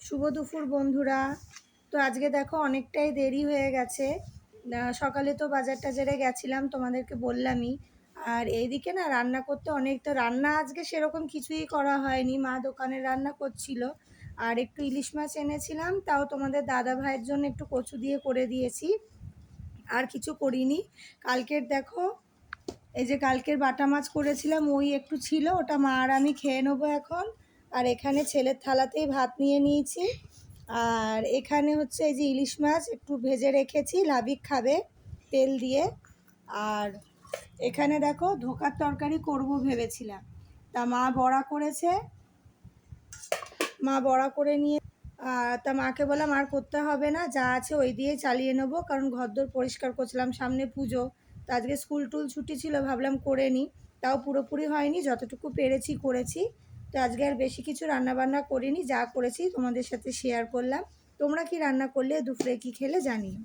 শুভ দুপুর বন্ধুরা। তো আজকে দেখো অনেকটাই দেরি হয়ে গেছে। সকালে তো বাজার টাজারে গেছিলাম, তোমাদেরকে বললামই। আর এইদিকে না রান্না করতে তো রান্না আজকে সেরকম কিছুই করা হয়নি, মা দোকানে রান্না করছিল। আর একটু ইলিশ মাছ এনেছিলাম, তাও তোমাদের দাদা ভাইয়ের জন্য একটু কচু দিয়ে করে দিয়েছি, আর কিছু করিনি। কালকের দেখো, এই যে কালকের বাটা মাছ করেছিলাম, ওই একটু ছিল, ওটা মা আর আমি খেয়ে নেবো এখন। আর এখানে ছেলের থালাতেই ভাত নিয়ে নিয়েছি। আর এখানে হচ্ছে এই যে ইলিশ মাছ একটু ভেজে রেখেছি, লাবিক খাবে তেল দিয়ে। আর এখানে দেখো ধোকার তরকারি করব ভেবেছিলাম, তা মা বড়া করেছে, মা বড়া করে নিয়ে তা মাকে বললাম আর করতে হবে না, যা আছে ওই দিয়েই চালিয়ে নেবো, কারণ ঘরদোর পরিষ্কার করছিলাম, সামনে পুজো। তো আজকে স্কুল টুল ছুটি ছিল, ভাবলাম করে নিই, তাও পুরোপুরি হয়নি, যতটুকু পেরেছি করেছি। তো আজকে আর বেশি কিছু রান্নাবান্না করিনি, যা করেছি তোমাদের সাথে শেয়ার করলাম। তোমরা কি রান্না করলে, দুপুরে কি খেলে জানিও।